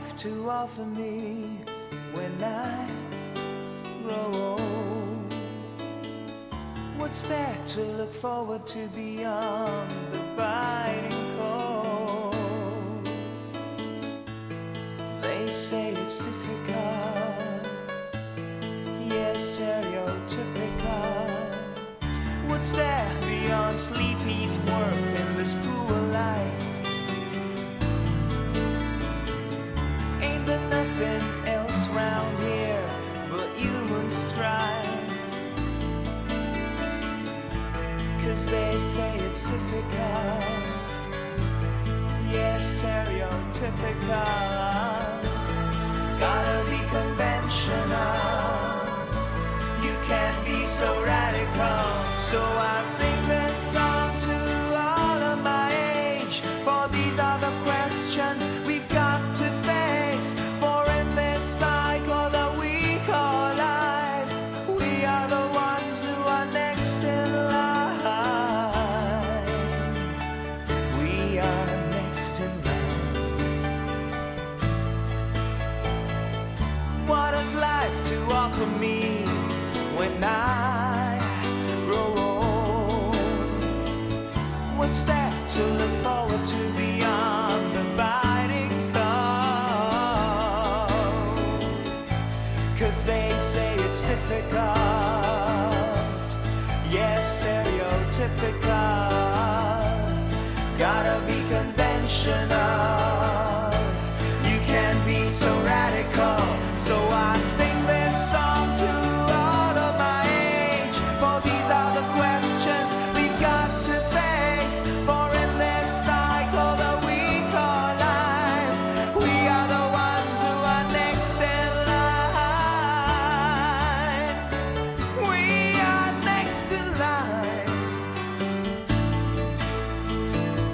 life to offer me when I grow old? What's there to look forward to beyond the biting cold? They say it's difficult, yes, stereotypical. What's there beyond sleep, eat, work, and this cruel life? Ain't there nothing else round here but human strife? 'Cause they say it's difficult, yes, stereotypical. Gotta be conventional, you can't be so radical. So I sing this song to all of my age, for these are the questions we've got to face. For in this cycle that we call life, we are the ones who are next in line. We are next in line. What has life to offer me when I grow old? What's there to look forward to beyond the biting cold? 'Cause they say it's difficult, yes, stereotypical. Gotta be conventional, you can't be so radical. So I sing this song to all of my age, for these are the questions we've got to face. For in this cycle that we call life, we are the ones who are next in line. We are next in line.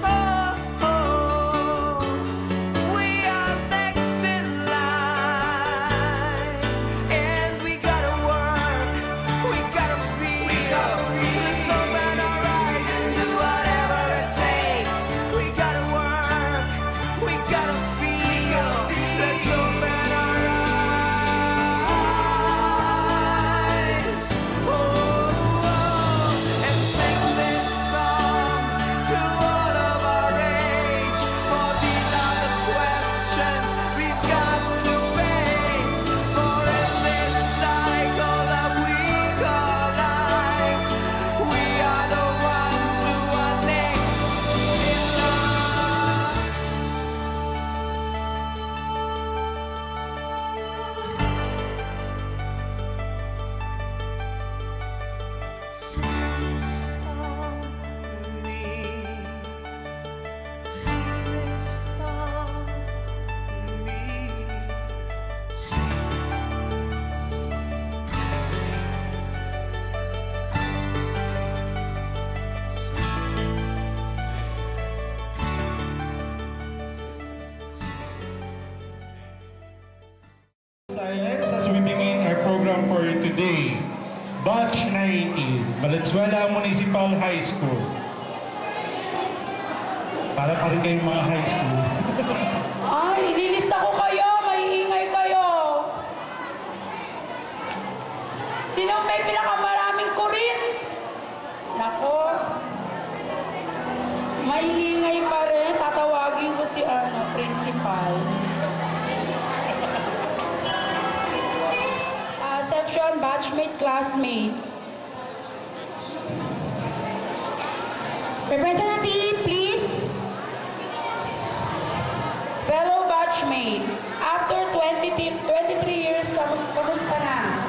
Oh, oh, we are next in line. And we gotta work, we gotta feel, let's open our eyes and do whatever it takes. We gotta work, we gotta feel, let's open our eyes. Oh, and sing this song to all of our age, for these are the questions we've got to face. For in this cycle that we call life, we are the ones who are next in line. Sing this song to me, sing this song to me, sing, Silence as we begin our program for today. Batch 90, Valenzuela Municipal High School. Para pa rin kayong mga high school. Ay, ililista ko kayo, maiingay kayo. Sino may pinakamaraming kurin? Nako, maiingay pa rin. Tatawagin ko si principal. Section, batchmate, classmates. Representative, please. Fellow batchmate, after 23 years, kamusta na?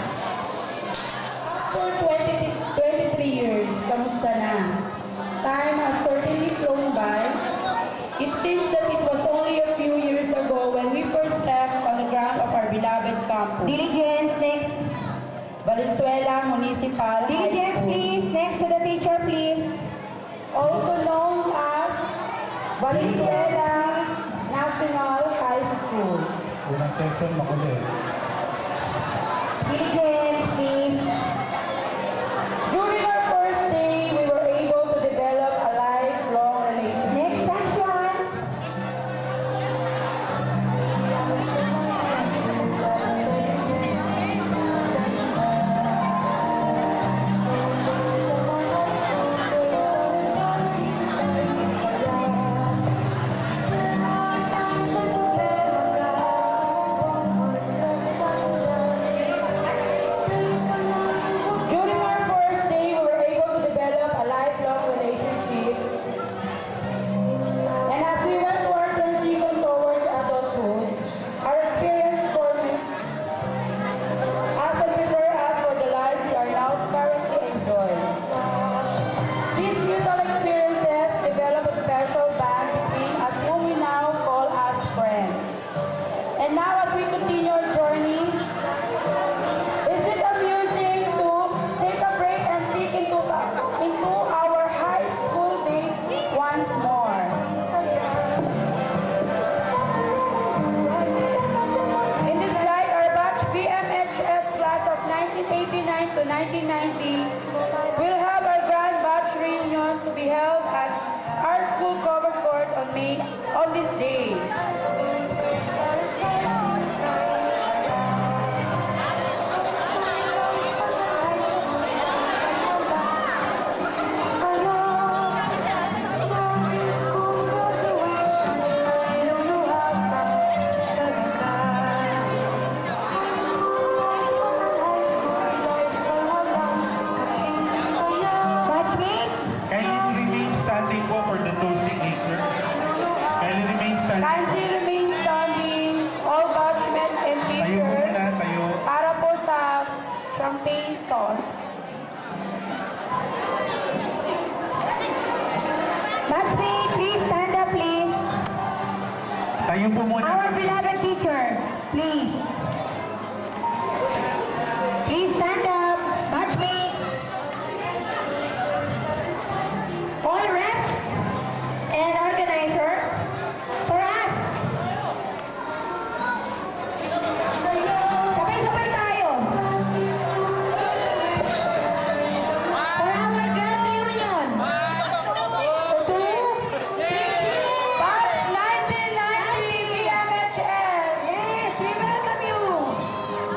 After 23 years, kamusta na? Time has certainly flown by. It seems that it was only a few years ago when we first left on the ground of our beloved campus. Diligence, next. Valenzuela Municipal Diligence, High School. please. Next to the teacher, please. Also known as Valenzuela National High School. Unang session, makulit. Diligence, please. During our first day, we were able to develop a lifelong relationship. Next section. Kayo po muna. Our beloved teachers, please. Please stand up. Batchmates. All reps and organizers for us. Sabay-sabay tayo. For our grand reunion. 2, 3, Batch 1990 BMHL. yes, we welcome you.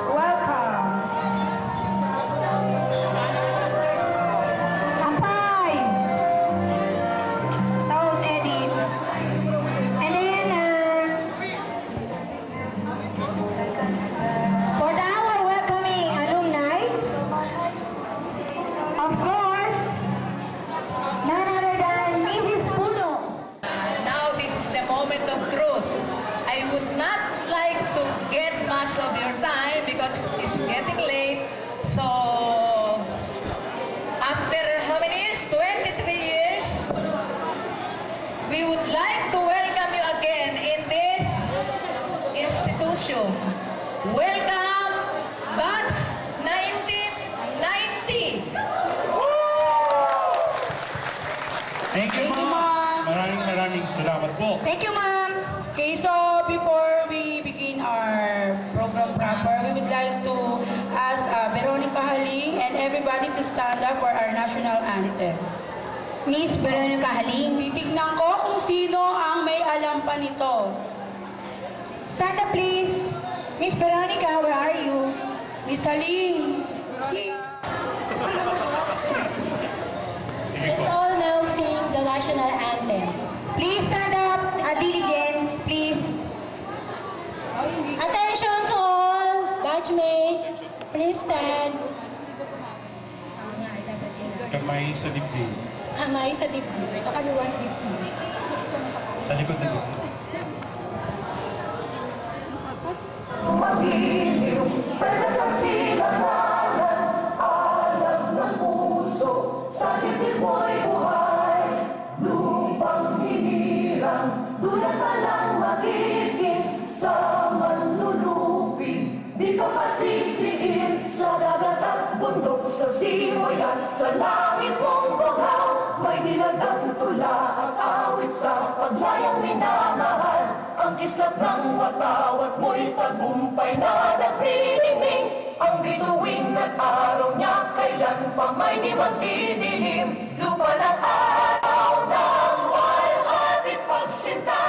Welcome. Ampay. Tapos Eddie. And then, for our welcoming alumni, of course, none other than Mrs. Puno. Now this is the moment of truth. I would not like to get much of your time because it's getting late. So, after how many years? 23 years. We would like to welcome you again in this institution. Welcome, Batch 1990. Thank you, Thank you, ma'am. ma'am. Maraming salamat po. Thank you, ma'am. Okay, so before we begin our program proper, we would like to ask Veronica Haling and everybody to stand up for our national anthem. Miss Veronica Haling. Titignan ko kung sino ang may alam pa nito. Stand up, please. Miss Veronica, where are you? Miss Haling. Sige Let's po. all now sing the national anthem. Please stand up. Diligence, please. Attention to all batchmates. Please stand. Kamay sa dibdib. Kamay sa dibdib. Sa kaliwang dibdib. Sa likod na dibdib. Magiliw, pero sa silangalan, alam ng puso, sa dibdib mo'y buhay. Lupang hinirang, dulat na lang magiging, sa manlulupig, di ka masisiin. Sa dagat at bundok, sa simoy at sa langit mong bughaw, may dilagang tula at awit sa paglayang minamahal. Ang kislap ng watawat mo'y tagumpay na nagdidingding. Ang bituin at araw niya kailan pa may di magdidilim. Lupa ng araw ng walhating pagsinta,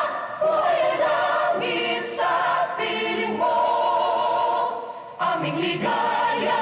buhay langit sa piling mo. Aming ligaya